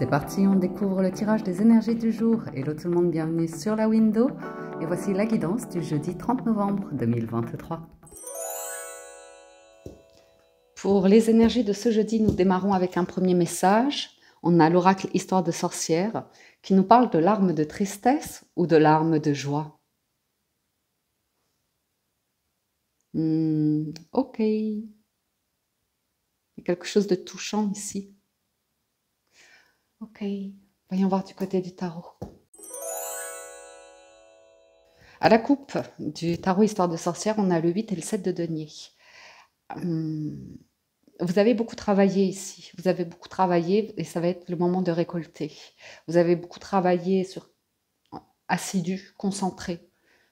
C'est parti, on découvre le tirage des énergies du jour. Hello tout le monde, bienvenue sur la window. Et voici la guidance du jeudi 30 novembre 2023. Pour les énergies de ce jeudi, nous démarrons avec un premier message. On a l'oracle Histoire de sorcière qui nous parle de larmes de tristesse ou de larmes de joie. Ok. Il y a quelque chose de touchant ici. Ok. Voyons voir du côté du tarot. À la coupe du tarot Histoire de sorcière, on a le 8 et le 7 de denier. Vous avez beaucoup travaillé ici. Vous avez beaucoup travaillé et ça va être le moment de récolter. Vous avez beaucoup travaillé sur assidu, concentré.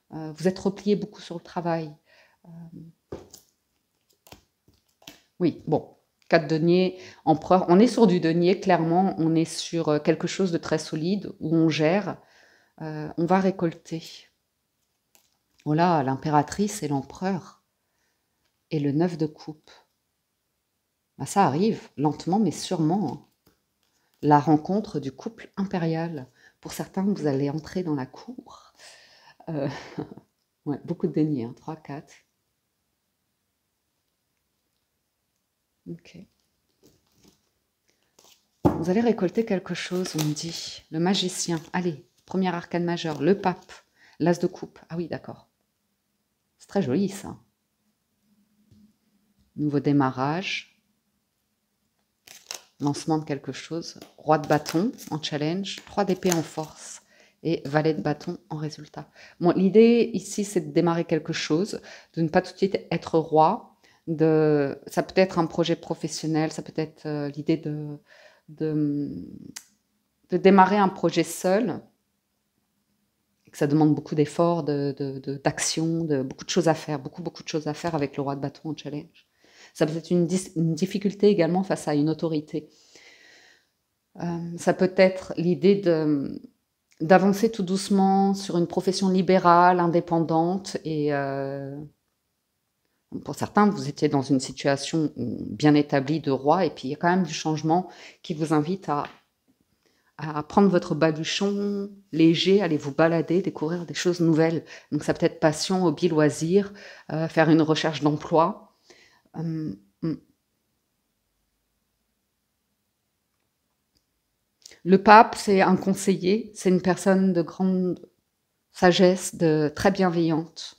Vous êtes replié beaucoup sur le travail. Oui, bon. 4 deniers, empereur. On est sur du denier, clairement. On est sur quelque chose de très solide où on gère. On va récolter. Voilà, l'impératrice et l'empereur. Et le 9 de coupe. Ben, ça arrive, lentement mais sûrement. La rencontre du couple impérial. Pour certains, vous allez entrer dans la cour. Ouais, beaucoup de deniers, hein, 3, 4. Ok. Vous allez récolter quelque chose, on me dit. Le magicien. Allez, premier arcane majeur. Le pape. L'as de coupe. Ah oui, d'accord. C'est très joli, ça. Nouveau démarrage. Lancement de quelque chose. Roi de bâton en challenge. 3 d'épée en force. Et valet de bâton en résultat. Bon, l'idée ici, c'est de démarrer quelque chose. De ne pas tout de suite être roi. Ça peut être un projet professionnel. Ça peut être l'idée de démarrer un projet seul. Que ça demande beaucoup d'efforts, d'action, beaucoup de choses à faire, beaucoup de choses à faire avec le roi de bâton en challenge. Ça peut être une difficulté également face à une autorité. Ça peut être l'idée d'avancer tout doucement sur une profession libérale, indépendante. Et pour certains, vous étiez dans une situation bien établie de roi, et puis il y a quand même du changement qui vous invite à prendre votre baluchon léger, aller vous balader, découvrir des choses nouvelles. Donc ça peut être passion, hobby, loisir, faire une recherche d'emploi. Le pape, c'est un conseiller, c'est une personne de grande sagesse, très bienveillante.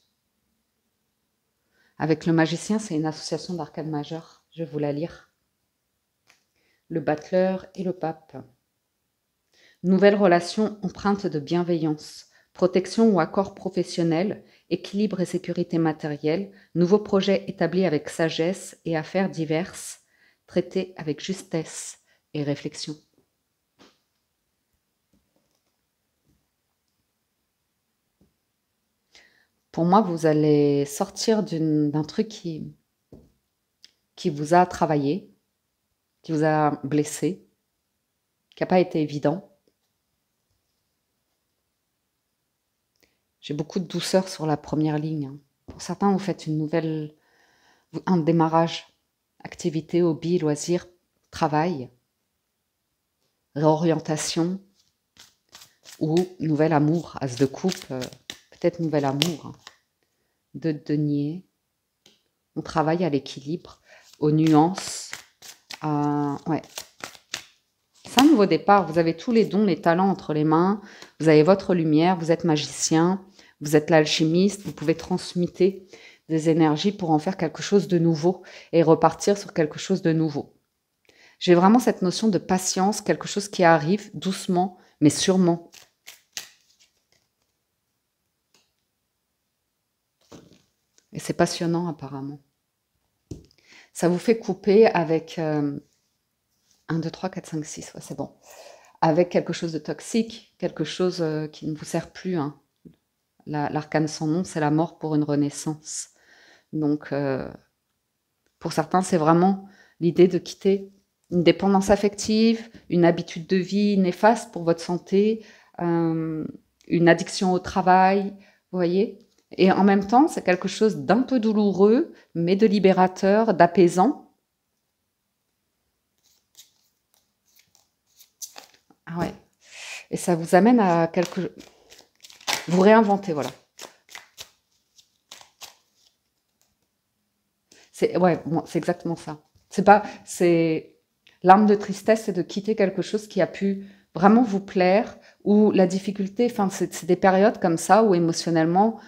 Avec le magicien, c'est une association d'arcades majeures. Je vais vous la lire. Le battleur et le pape. Nouvelle relation empreinte de bienveillance, protection ou accord professionnel, équilibre et sécurité matérielle, nouveau projet établi avec sagesse et affaires diverses, traités avec justesse et réflexion. Pour moi, vous allez sortir d'un truc qui vous a travaillé, qui vous a blessé, qui n'a pas été évident. J'ai beaucoup de douceur sur la première ligne. Pour certains, vous faites un démarrage, activité, hobby, loisir, travail, réorientation ou nouvel amour, as de coupe, peut-être nouvel amour, de denier. On travaille à l'équilibre, aux nuances. Ouais. C'est un nouveau départ, vous avez tous les dons, les talents entre les mains, vous avez votre lumière, vous êtes magicien, vous êtes l'alchimiste, vous pouvez transmuter des énergies pour en faire quelque chose de nouveau et repartir sur quelque chose de nouveau. J'ai vraiment cette notion de patience, quelque chose qui arrive doucement, mais sûrement. Et c'est passionnant apparemment. Ça vous fait couper avec 1, 2, 3, 4, 5, 6, ouais, c'est bon. Avec quelque chose de toxique, quelque chose qui ne vous sert plus, hein. L'arcane sans nom, c'est la mort pour une renaissance. Donc, pour certains, c'est vraiment l'idée de quitter une dépendance affective, une habitude de vie néfaste pour votre santé, une addiction au travail, vous voyez. Et en même temps, c'est quelque chose d'un peu douloureux, mais de libérateur, d'apaisant. Ah ouais. Et ça vous amène à quelque... Vous réinventez, voilà. C'est ouais, bon, c'est exactement ça. C'est pas, c'est l'arme de tristesse, c'est de quitter quelque chose qui a pu vraiment vous plaire, ou la difficulté. Enfin, c'est des périodes comme ça où émotionnellement,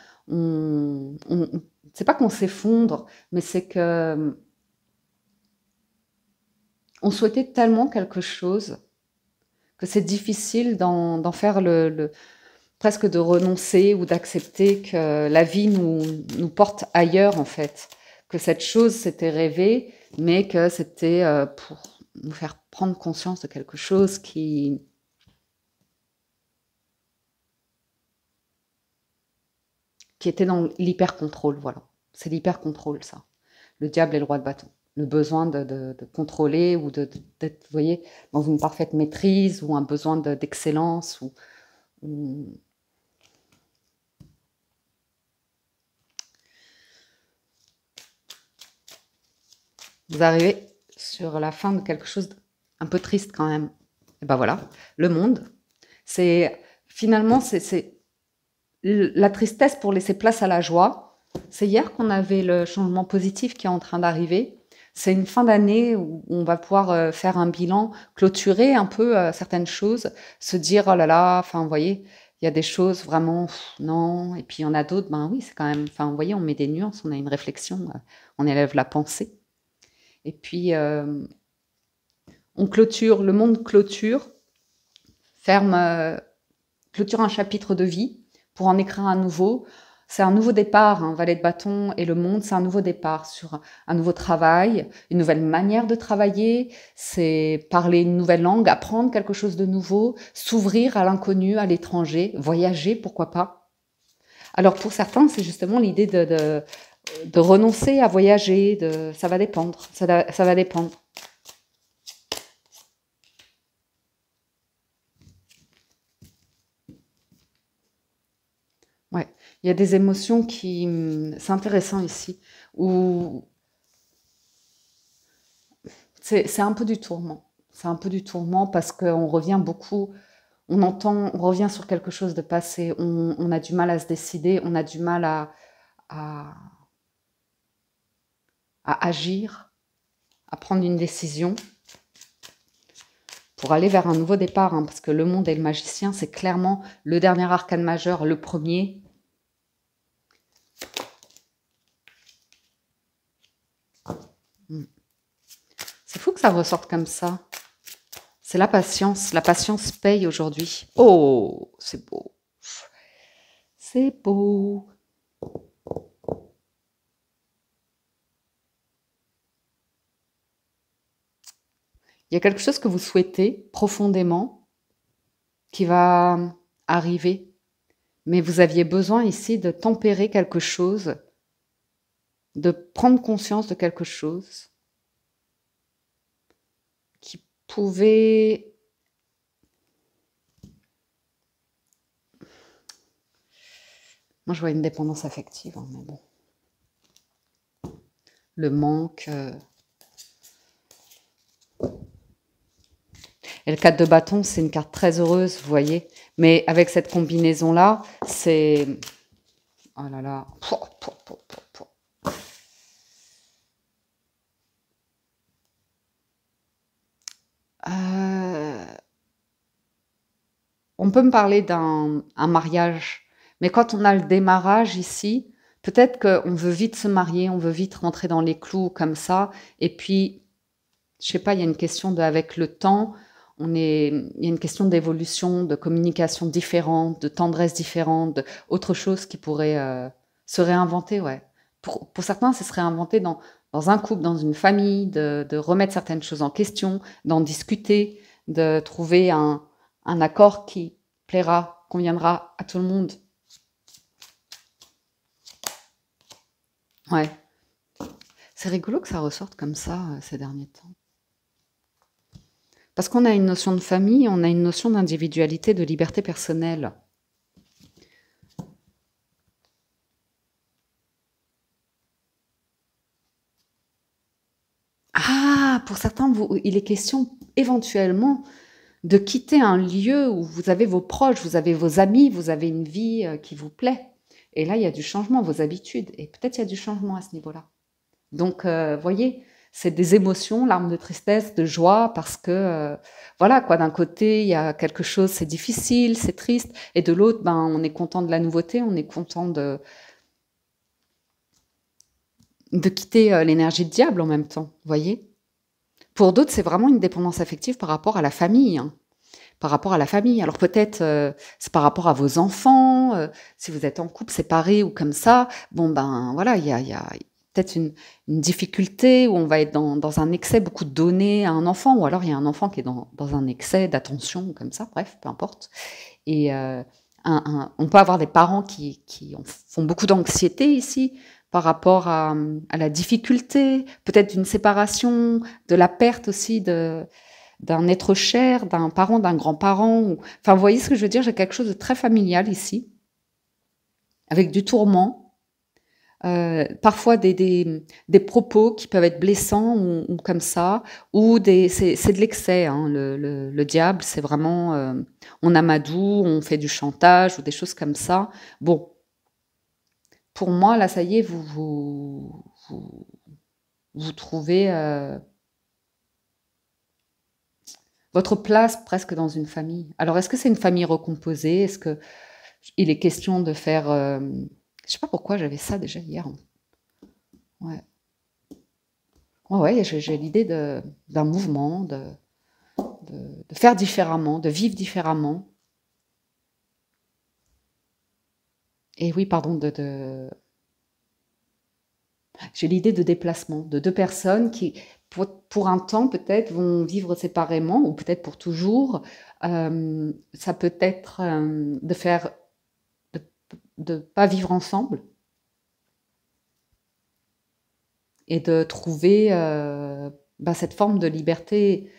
c'est pas qu'on s'effondre, mais c'est que on souhaitait tellement quelque chose que c'est difficile d'en faire presque de renoncer ou d'accepter que la vie nous porte ailleurs, en fait. Que cette chose, c'était rêvé, mais que c'était pour nous faire prendre conscience de quelque chose qui était dans l'hyper-contrôle, voilà. C'est l'hyper-contrôle, ça. Le diable est le roi de bâton. Le besoin de contrôler ou d'être, vous voyez, dans une parfaite maîtrise ou un besoin d'excellence ou vous arrivez sur la fin de quelque chose un peu triste quand même. Et ben voilà, le monde, c'est finalement c'est la tristesse pour laisser place à la joie. C'est hier qu'on avait le changement positif qui est en train d'arriver. C'est une fin d'année où on va pouvoir faire un bilan, clôturer un peu certaines choses, se dire oh là là, enfin vous voyez, il y a des choses vraiment non, et puis il y en a d'autres, ben oui, c'est quand même, enfin vous voyez, on met des nuances, on a une réflexion, on élève la pensée. Et puis, on clôture, le monde clôture, ferme, clôture un chapitre de vie pour en écrire un nouveau. C'est un nouveau départ, hein, Valet de bâton et le monde, c'est un nouveau départ sur un nouveau travail, une nouvelle manière de travailler, c'est parler une nouvelle langue, apprendre quelque chose de nouveau, s'ouvrir à l'inconnu, à l'étranger, voyager, pourquoi pas. Alors pour certains, c'est justement l'idée de renoncer à voyager, ça va dépendre, ça va dépendre. Ouais, il y a des émotions qui, c'est intéressant ici, où c'est un peu du tourment. C'est un peu du tourment parce qu'on revient beaucoup, on revient sur quelque chose de passé, on a du mal à se décider, on a du mal à, à agir, à prendre une décision pour aller vers un nouveau départ, hein, parce que le monde et le magicien, c'est clairement le dernier arcane majeur, le premier. C'est fou que ça ressorte comme ça. C'est la patience. La patience paye aujourd'hui. Oh, c'est beau. C'est beau. Il y a quelque chose que vous souhaitez profondément qui va arriver. Mais vous aviez besoin ici de tempérer quelque chose, de prendre conscience de quelque chose qui pouvait... Moi, je vois une dépendance affective, hein, mais bon. Le manque... Et le 4 de bâton, c'est une carte très heureuse, vous voyez. Mais avec cette combinaison-là, c'est... Oh là là. On peut me parler d'un mariage, mais quand on a le démarrage ici, peut-être qu'on veut vite se marier, on veut vite rentrer dans les clous comme ça, et puis, je sais pas, il y a une question avec le temps, il y a une question d'évolution, de communication différente, de tendresse différente, autre chose qui pourrait se réinventer, ouais. Pour certains, c'est se réinventer dans un couple, dans une famille, de remettre certaines choses en question, d'en discuter, de trouver un accord qui plaira, conviendra à tout le monde. Ouais. C'est rigolo que ça ressorte comme ça ces derniers temps. Parce qu'on a une notion de famille, on a une notion d'individualité, de liberté personnelle. Ah, pour certains, il est question éventuellement de quitter un lieu où vous avez vos proches, vous avez vos amis, vous avez une vie qui vous plaît. Et là, il y a du changement, vos habitudes. Et peut-être il y a du changement à ce niveau-là. Donc, voyez, c'est des émotions, larmes de tristesse, de joie, parce que, voilà, quoi, d'un côté, il y a quelque chose, c'est difficile, c'est triste, et de l'autre, ben, on est content de la nouveauté, on est content de quitter l'énergie de diable en même temps, voyez. Pour d'autres, c'est vraiment une dépendance affective par rapport à la famille, hein. Par rapport à la famille. Alors peut-être c'est par rapport à vos enfants, si vous êtes en couple séparé ou comme ça. Bon ben voilà, il y a peut-être une difficulté où on va être dans un excès, beaucoup de données à un enfant, ou alors il y a un enfant qui est dans un excès d'attention comme ça, bref, peu importe. Et on peut avoir des parents qui font beaucoup d'anxiété ici par rapport à la difficulté, peut-être d'une séparation, de la perte aussi d'un être cher, d'un parent, d'un grand-parent. Enfin, vous voyez ce que je veux dire? J'ai quelque chose de très familial ici, avec du tourment, parfois des propos qui peuvent être blessants ou comme ça, ou c'est de l'excès, hein, le diable, c'est vraiment on amadoue, on fait du chantage ou des choses comme ça. Bon, pour moi, là, ça y est, vous trouvez votre place presque dans une famille. Alors, est-ce que c'est une famille recomposée? Est-ce que il est question de faire... je sais pas pourquoi j'avais ça déjà hier. Ouais, ouais, j'ai l'idée d'un mouvement, de faire différemment, de vivre différemment. Et oui, pardon, j'ai l'idée de déplacement, de deux personnes qui, pour un temps peut-être, vont vivre séparément, ou peut-être pour toujours. Ça peut être de faire, de pas vivre ensemble et de trouver cette forme de liberté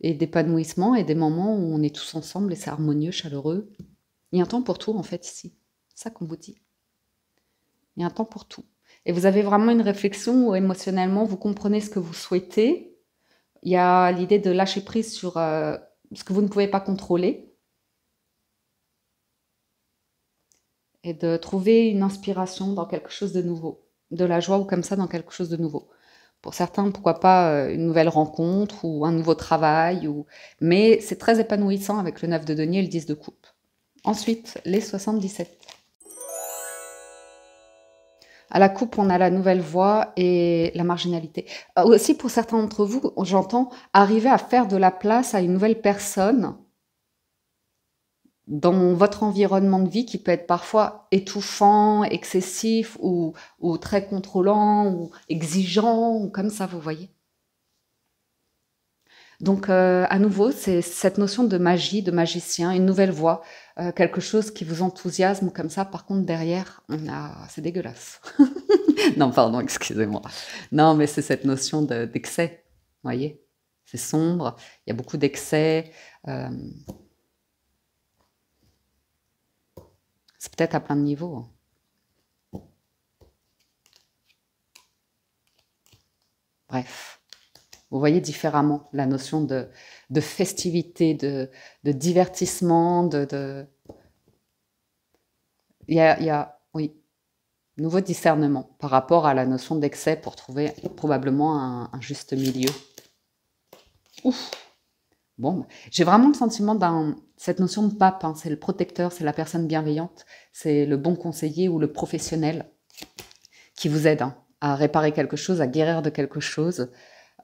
et d'épanouissement et des moments où on est tous ensemble et c'est harmonieux, chaleureux. Il y a un temps pour tout en fait ici. C'est ça qu'on vous dit. Il y a un temps pour tout. Et vous avez vraiment une réflexion où émotionnellement vous comprenez ce que vous souhaitez. Il y a l'idée de lâcher prise sur ce que vous ne pouvez pas contrôler et de trouver une inspiration dans quelque chose de nouveau, de la joie ou comme ça dans quelque chose de nouveau. Pour certains, pourquoi pas une nouvelle rencontre ou un nouveau travail. Mais c'est très épanouissant avec le 9 de denier et le 10 de coupe. Ensuite, les 77. À la coupe, on a la nouvelle voie et la marginalité. Aussi, pour certains d'entre vous, j'entends arriver à faire de la place à une nouvelle personne dans votre environnement de vie qui peut être parfois étouffant, excessif ou très contrôlant ou exigeant ou comme ça, vous voyez. Donc, à nouveau, c'est cette notion de magie, de magicien, une nouvelle voie, quelque chose qui vous enthousiasme comme ça. Par contre, derrière, c'est dégueulasse. Non, pardon, excusez-moi. Non, mais c'est cette notion d'excès, vous voyez. C'est sombre, il y a beaucoup d'excès. C'est peut-être à plein de niveaux. Bref, vous voyez différemment la notion de festivité, de divertissement, il y a, oui, nouveau discernement par rapport à la notion d'excès pour trouver probablement un juste milieu. Ouf. Bon, j'ai vraiment le sentiment cette notion de pape, hein, c'est le protecteur, c'est la personne bienveillante, c'est le bon conseiller ou le professionnel qui vous aide à réparer quelque chose, à guérir de quelque chose.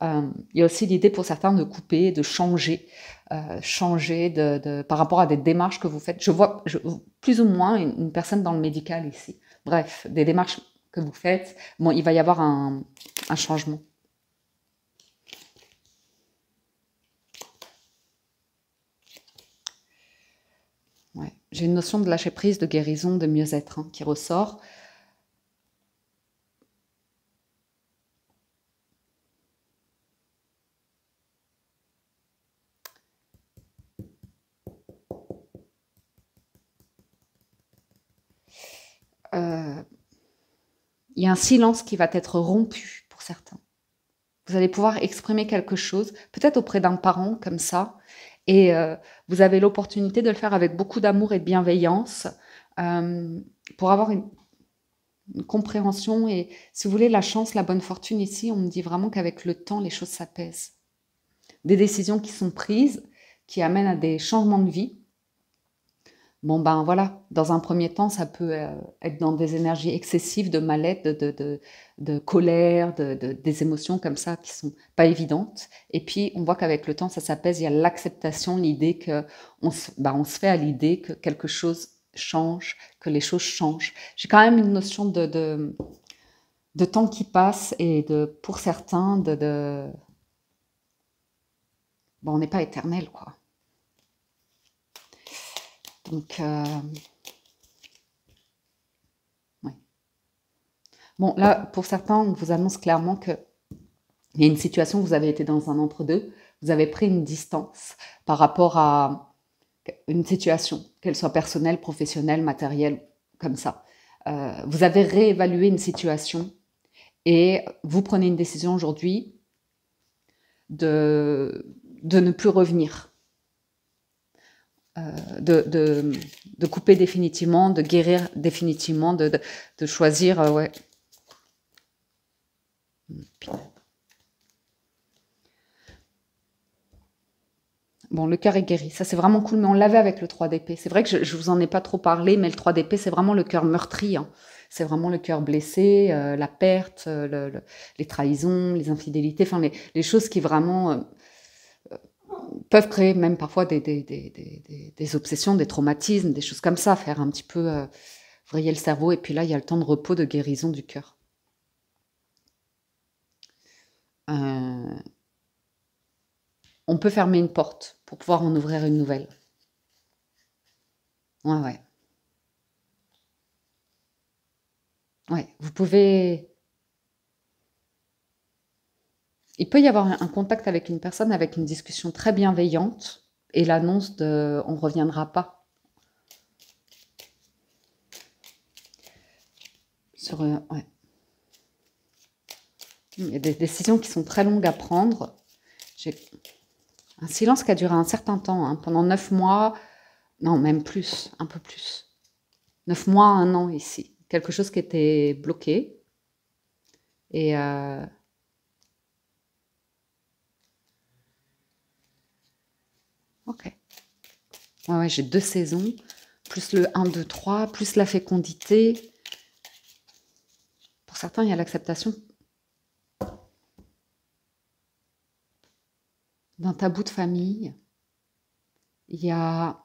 Il y a aussi l'idée pour certains de couper, de changer, par rapport à des démarches que vous faites. Je vois plus ou moins une personne dans le médical ici. Bref, des démarches que vous faites, bon, il va y avoir un changement. Ouais. J'ai une notion de lâcher prise, de guérison, de mieux-être qui ressort. Il y a un silence qui va être rompu pour certains. Vous allez pouvoir exprimer quelque chose, peut-être auprès d'un parent comme ça, Et vous avez l'opportunité de le faire avec beaucoup d'amour et de bienveillance pour avoir une compréhension et, si vous voulez, la chance, la bonne fortune ici, on me dit vraiment qu'avec le temps, les choses s'apaisent. Des décisions qui sont prises, qui amènent à des changements de vie. Bon, ben voilà, dans un premier temps, ça peut être dans des énergies excessives de mal-être, de colère, des émotions comme ça qui sont pas évidentes. Et puis, on voit qu'avec le temps, ça s'apaise. Il y a l'acceptation, l'idée on se fait à l'idée que quelque chose change, que les choses changent. J'ai quand même une notion de temps qui passe et pour certains, bon, on n'est pas éternel, quoi. Donc, ouais. Bon, là, pour certains, on vous annonce clairement qu'il y a une situation, vous avez été dans un entre-deux, vous avez pris une distance par rapport à une situation, qu'elle soit personnelle, professionnelle, matérielle, comme ça. Vous avez réévalué une situation et vous prenez une décision aujourd'hui de ne plus revenir, de couper définitivement, de guérir définitivement, de choisir, ouais. Bon, le cœur est guéri, ça c'est vraiment cool, mais on l'avait avec le 3 d'épée. C'est vrai que je vous en ai pas trop parlé, mais le 3 d'épée, c'est vraiment le cœur meurtri, hein. C'est vraiment le cœur blessé, la perte, les trahisons, les infidélités, enfin les choses qui vraiment peuvent créer même parfois des obsessions, des traumatismes, des choses comme ça, faire un petit peu vriller le cerveau, et puis là, il y a le temps de repos, de guérison du cœur. On peut fermer une porte pour pouvoir en ouvrir une nouvelle. Ouais, ouais. Ouais, vous pouvez... Il peut y avoir un contact avec une personne, avec une discussion très bienveillante, et l'annonce de « on ne reviendra pas ». Ouais. Il y a des décisions qui sont très longues à prendre. J'ai un silence qui a duré un certain temps, hein, pendant 9 mois, non, même plus, un peu plus. 9 mois, 1 an ici. Quelque chose qui était bloqué. Et ok. Ouais, ouais, j'ai 2 saisons, plus le 1, 2, 3, plus la fécondité. Pour certains, il y a l'acceptation d'un tabou de famille. Il y a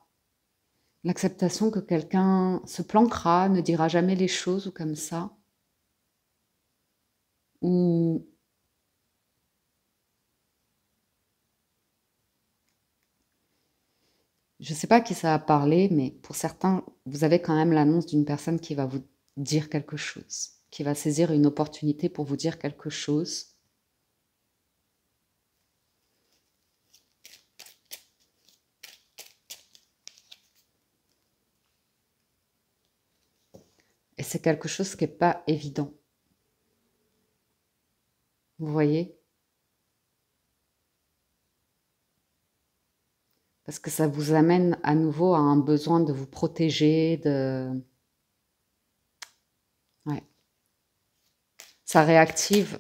l'acceptation que quelqu'un se planquera, ne dira jamais les choses ou comme ça. Ou je ne sais pas à qui ça a parlé, mais pour certains, vous avez quand même l'annonce d'une personne qui va vous dire quelque chose, qui va saisir une opportunité pour vous dire quelque chose. Et c'est quelque chose qui n'est pas évident. Vous voyez? Parce que ça vous amène à nouveau à un besoin de vous protéger, Ouais. Ça réactive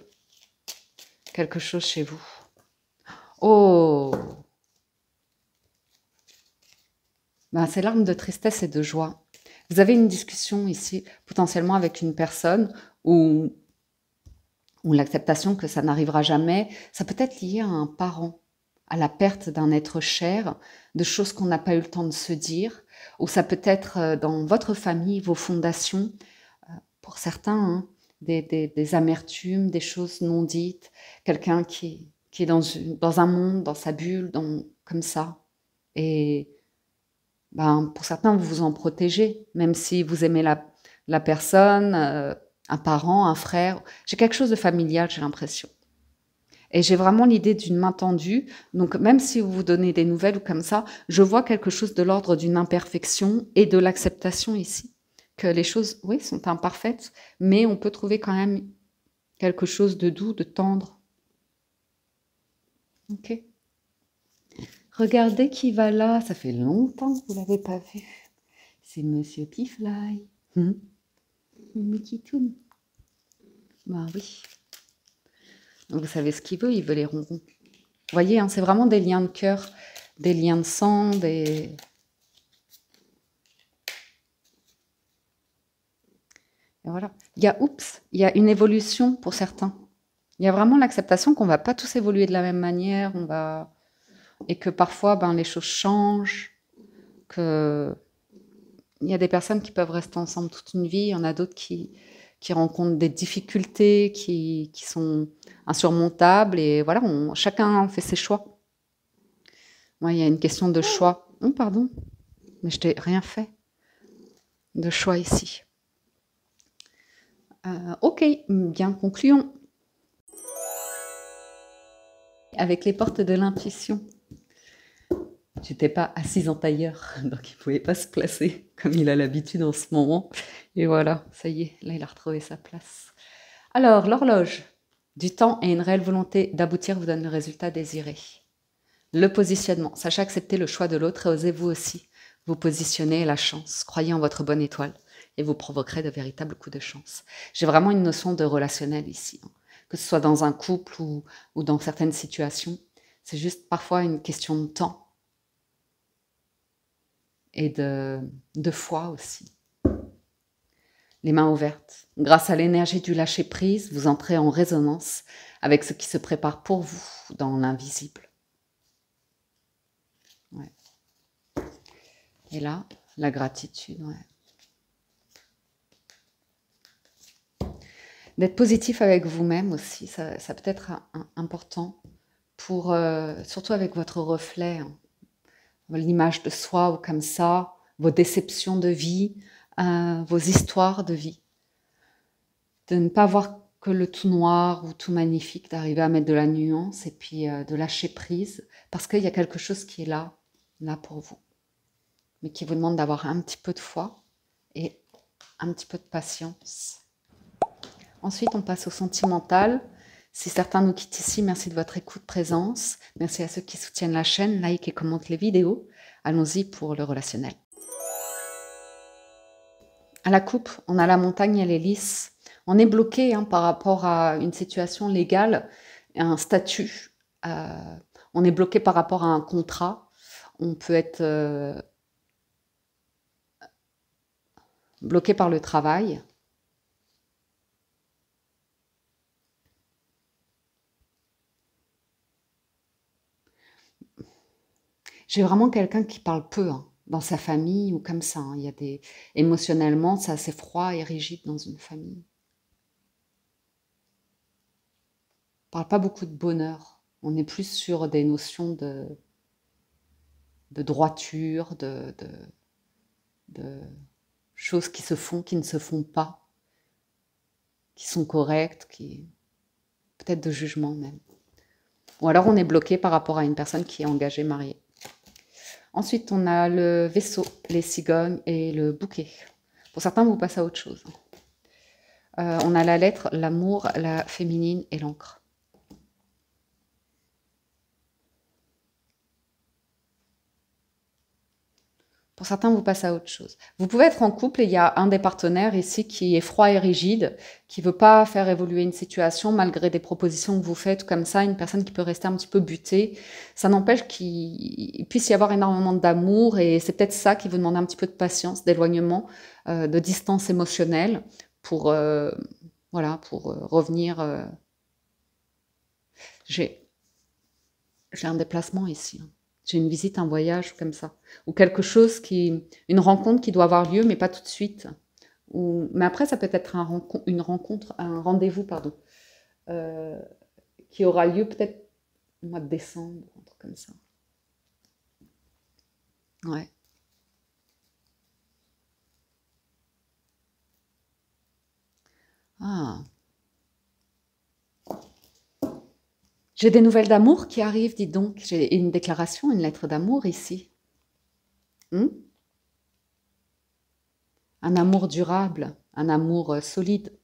quelque chose chez vous. Oh! Ben, c'est l'arme de tristesse et de joie. Vous avez une discussion ici, potentiellement avec une personne où l'acceptation que ça n'arrivera jamais, ça peut être lié à un parent, à la perte d'un être cher, de choses qu'on n'a pas eu le temps de se dire, ou ça peut être dans votre famille, vos fondations, pour certains, hein, des amertumes, des choses non dites, quelqu'un qui est dans un monde, dans sa bulle, comme ça. Et ben, pour certains, vous vous en protégez, même si vous aimez la personne, un parent, un frère. J'ai quelque chose de familial, j'ai l'impression. Et j'ai vraiment l'idée d'une main tendue. Donc, même si vous vous donnez des nouvelles ou comme ça, je vois quelque chose de l'ordre d'une imperfection et de l'acceptation ici. Que les choses, oui, sont imparfaites, mais on peut trouver quand même quelque chose de doux, de tendre. Ok. Regardez qui va là. Ça fait longtemps que vous ne l'avez pas vu. C'est Monsieur Pifly. Mickey Toon. Bah oui. Vous savez ce qu'il veut, il veut les ronrons. Vous voyez, hein, c'est vraiment des liens de cœur, des liens de sang, des... Et voilà. Il y a une évolution pour certains. Il y a vraiment l'acceptation qu'on ne va pas tous évoluer de la même manière, et que parfois les choses changent, que... Il y a des personnes qui peuvent rester ensemble toute une vie, il y en a d'autres qui rencontrent des difficultés, qui sont insurmontables, et voilà, chacun fait ses choix. Moi, il y a une question de choix. Oh, pardon, mais je t'ai rien fait de choix ici. Ok, bien, concluons. Avec les portes de l'intuition. J'étais pas assise en tailleur, donc il pouvait pas se placer comme il a l'habitude en ce moment. Et voilà, ça y est, là il a retrouvé sa place. Alors, l'horloge du temps et une réelle volonté d'aboutir vous donne le résultat désiré. Le positionnement, sachez accepter le choix de l'autre et osez vous aussi vous positionner la chance. Croyez en votre bonne étoile et vous provoquerez de véritables coups de chance. J'ai vraiment une notion de relationnel ici, hein. Que ce soit dans un couple ou dans certaines situations. C'est juste parfois une question de temps et de foi aussi. Les mains ouvertes. Grâce à l'énergie du lâcher-prise, vous entrez en résonance avec ce qui se prépare pour vous dans l'invisible. Ouais. Et là, la gratitude. Ouais. D'être positif avec vous-même aussi, ça peut être important, pour, surtout avec votre reflet, hein. L'image de soi ou comme ça, vos déceptions de vie, vos histoires de vie. De ne pas voir que le tout noir ou tout magnifique, d'arriver à mettre de la nuance et puis de lâcher prise, parce qu'il y a quelque chose qui est là pour vous, mais qui vous demande d'avoir un petit peu de foi et un petit peu de patience. Ensuite, on passe au sentimental. Si certains nous quittent ici, merci de votre écoute, présence. Merci à ceux qui soutiennent la chaîne, like et commentent les vidéos. Allons-y pour le relationnel. À la coupe, on a la montagne, elle est lisse. On est bloqué par rapport à une situation légale, un statut. On est bloqué par rapport à un contrat. On peut être bloqué par le travail. J'ai vraiment quelqu'un qui parle peu, hein, dans sa famille ou comme ça, hein. Il y a émotionnellement, c'est assez froid et rigide dans une famille. On ne parle pas beaucoup de bonheur. On est plus sur des notions de droiture, de choses qui se font, qui ne se font pas, qui sont correctes, peut-être de jugement même. Ou alors on est bloqué par rapport à une personne qui est engagée, mariée. Ensuite, on a le vaisseau, les cigognes et le bouquet. Pour certains, vous passez à autre chose. On a la lettre, l'amour, la féminine et l'encre. Pour certains, vous passez à autre chose. Vous pouvez être en couple et il y a un des partenaires ici qui est froid et rigide, qui ne veut pas faire évoluer une situation malgré des propositions que vous faites comme ça, une personne qui peut rester un petit peu butée. Ça n'empêche qu'il puisse y avoir énormément d'amour et c'est peut-être ça qui vous demande un petit peu de patience, d'éloignement, de distance émotionnelle pour, voilà, pour revenir. J'ai un déplacement ici. J'ai une visite, un voyage comme ça. Ou quelque chose une rencontre qui doit avoir lieu, mais pas tout de suite. Mais après, ça peut être une rencontre, un rendez-vous, pardon, qui aura lieu peut-être au mois de décembre, un truc comme ça. Ouais. Ah. J'ai des nouvelles d'amour qui arrivent, dites donc. J'ai une déclaration, une lettre d'amour ici. Un amour durable, un amour solide.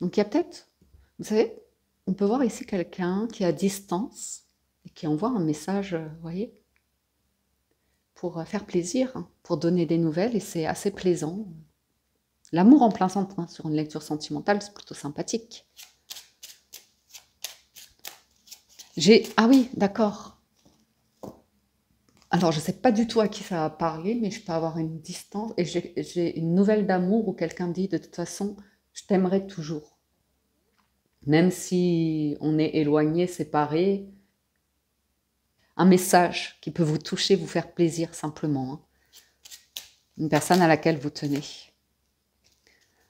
Donc il y a peut-être, vous savez, on peut voir ici quelqu'un qui est à distance et qui envoie un message, vous voyez, pour faire plaisir, hein, pour donner des nouvelles, et c'est assez plaisant. L'amour en plein centre, hein, sur une lecture sentimentale, c'est plutôt sympathique. Ah oui, d'accord. Alors, je ne sais pas du tout à qui ça va parler, mais je peux avoir une distance, et j'ai une nouvelle d'amour où quelqu'un dit, de toute façon, je t'aimerai toujours. Même si on est éloigné, séparé, un message qui peut vous toucher, vous faire plaisir simplement, hein. Une personne à laquelle vous tenez.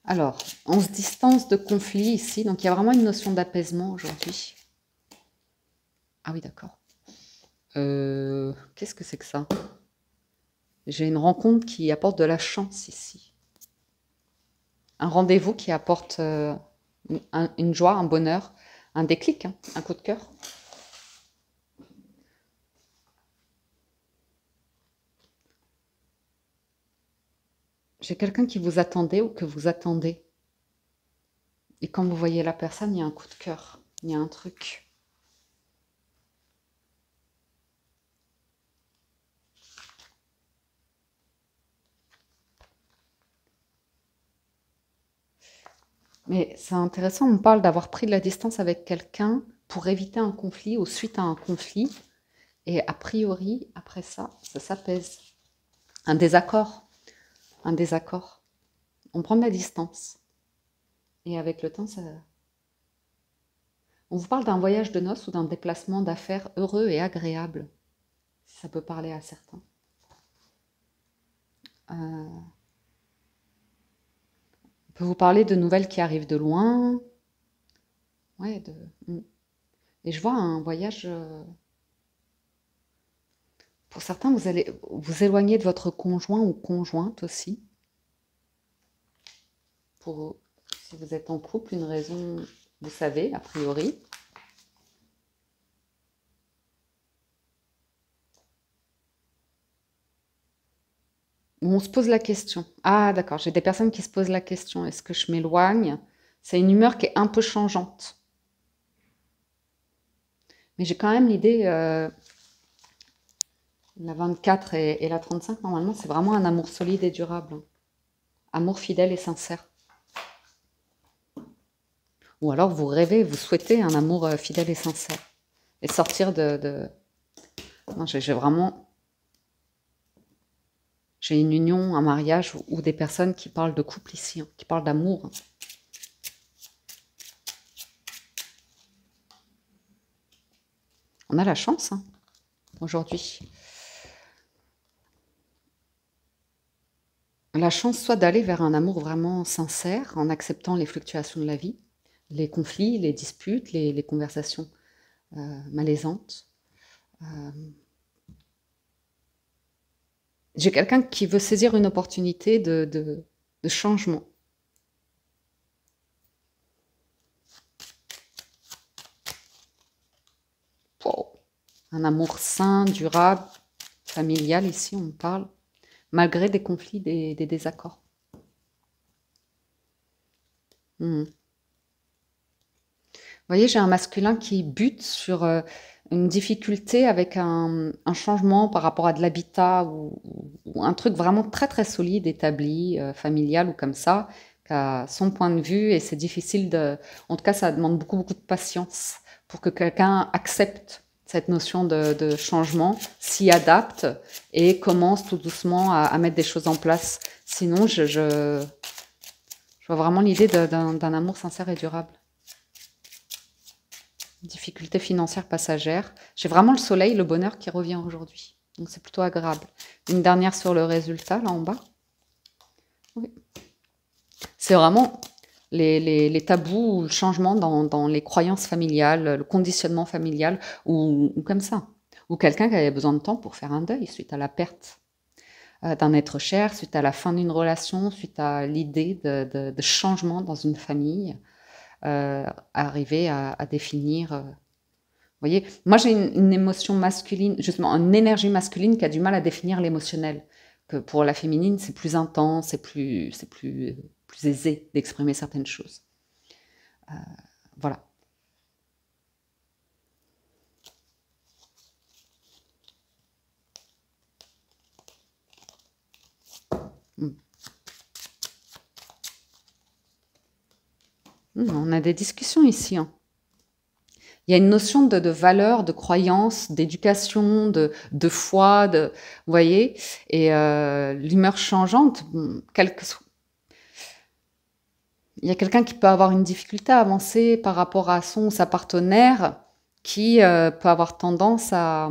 Alors, on se distance de conflit ici, donc il y a vraiment une notion d'apaisement aujourd'hui. Ah oui, d'accord. Qu'est-ce que c'est que ça? J'ai une rencontre qui apporte de la chance ici. Un rendez-vous qui apporte une joie, un bonheur, un déclic, hein, un coup de cœur. J'ai quelqu'un qui vous attendait ou que vous attendez. Et quand vous voyez la personne, il y a un coup de cœur, il y a un truc. Mais c'est intéressant, on parle d'avoir pris de la distance avec quelqu'un pour éviter un conflit ou suite à un conflit. Et a priori, après ça, ça s'apaise. Un désaccord. Un désaccord. On prend de la distance. Et avec le temps, ça... On vous parle d'un voyage de noces ou d'un déplacement d'affaires heureux et agréable. Si ça peut parler à certains. On peut vous parler de nouvelles qui arrivent de loin. Ouais, Et je vois un voyage... Pour certains, vous allez vous éloigner de votre conjoint ou conjointe aussi. Si vous êtes en couple, une raison, vous savez, a priori. On se pose la question. Ah, d'accord, j'ai des personnes qui se posent la question. Est-ce que je m'éloigne? C'est une humeur qui est un peu changeante. Mais j'ai quand même l'idée, la 24 et la 35, normalement, c'est vraiment un amour solide et durable, hein. Amour fidèle et sincère. Ou alors vous rêvez, vous souhaitez un amour fidèle et sincère. Et sortir Non, j'ai vraiment... J'ai une union, un mariage ou des personnes qui parlent de couple ici, hein, qui parlent d'amour, hein. On a la chance, hein, aujourd'hui. La chance soit d'aller vers un amour vraiment sincère, en acceptant les fluctuations de la vie, les conflits, les disputes, les conversations malaisantes. J'ai quelqu'un qui veut saisir une opportunité de changement. Wow. Un amour sain, durable, familial, ici on parle, malgré des conflits, des désaccords. Vous voyez, j'ai un masculin qui bute sur une difficulté avec un changement par rapport à de l'habitat ou un truc vraiment très très solide, établi, familial ou comme ça, qui a son point de vue, et c'est difficile de... En tout cas, ça demande beaucoup beaucoup de patience pour que quelqu'un accepte cette notion de changement, s'y adapte et commence tout doucement à mettre des choses en place. Sinon, je vois vraiment l'idée d'un amour sincère et durable. Difficulté financière passagère. J'ai vraiment le soleil, le bonheur qui revient aujourd'hui. Donc c'est plutôt agréable. Une dernière sur le résultat, là en bas. Oui. C'est vraiment les tabous, le changement dans les croyances familiales, le conditionnement familial, ou comme ça. Ou quelqu'un qui avait besoin de temps pour faire un deuil suite à la perte d'un être cher, suite à la fin d'une relation, suite à l'idée de changement dans une famille, arriver à définir... Vous voyez, moi j'ai une émotion masculine, justement, une énergie masculine qui a du mal à définir l'émotionnel. Que pour la féminine, c'est plus intense, c'est plus aisé d'exprimer certaines choses. Voilà. On a des discussions ici, hein. Il y a une notion de valeur, de croyance, d'éducation, de foi, vous voyez? Et l'humeur changeante, il y a quelqu'un qui peut avoir une difficulté à avancer par rapport à son ou sa partenaire qui peut avoir tendance à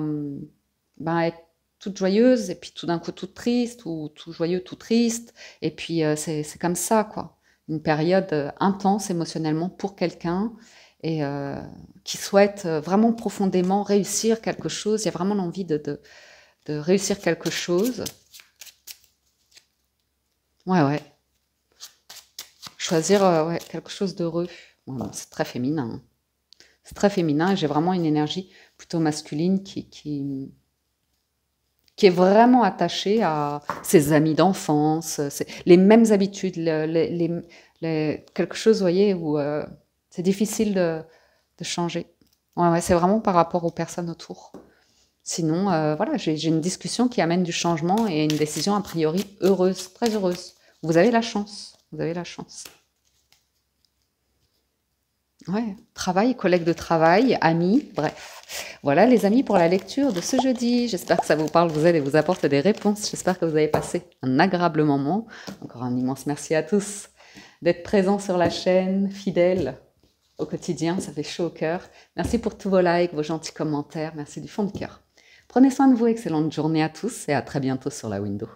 être toute joyeuse et puis tout d'un coup toute triste ou tout joyeux, tout triste. Et puis c'est comme ça, quoi. Une période intense émotionnellement pour quelqu'un et qui souhaite vraiment profondément réussir quelque chose. Il y a vraiment l'envie de réussir quelque chose. Ouais. Choisir quelque chose d'heureux. Ouais, c'est très féminin. Hein. C'est très féminin. J'ai vraiment une énergie plutôt masculine qui est vraiment attachée à ses amis d'enfance, les mêmes habitudes, quelque chose, vous voyez, où c'est difficile de changer. Ouais, c'est vraiment par rapport aux personnes autour. Sinon, voilà, j'ai une discussion qui amène du changement et une décision a priori heureuse, très heureuse. Vous avez la chance, vous avez la chance. Ouais, travail, collègues de travail, amis, bref. Voilà les amis pour la lecture de ce jeudi. J'espère que ça vous parle, vous aide et vous apporte des réponses. J'espère que vous avez passé un agréable moment. Encore un immense merci à tous d'être présents sur la chaîne, fidèles au quotidien, ça fait chaud au cœur. Merci pour tous vos likes, vos gentils commentaires, merci du fond de cœur. Prenez soin de vous, excellente journée à tous et à très bientôt sur la window.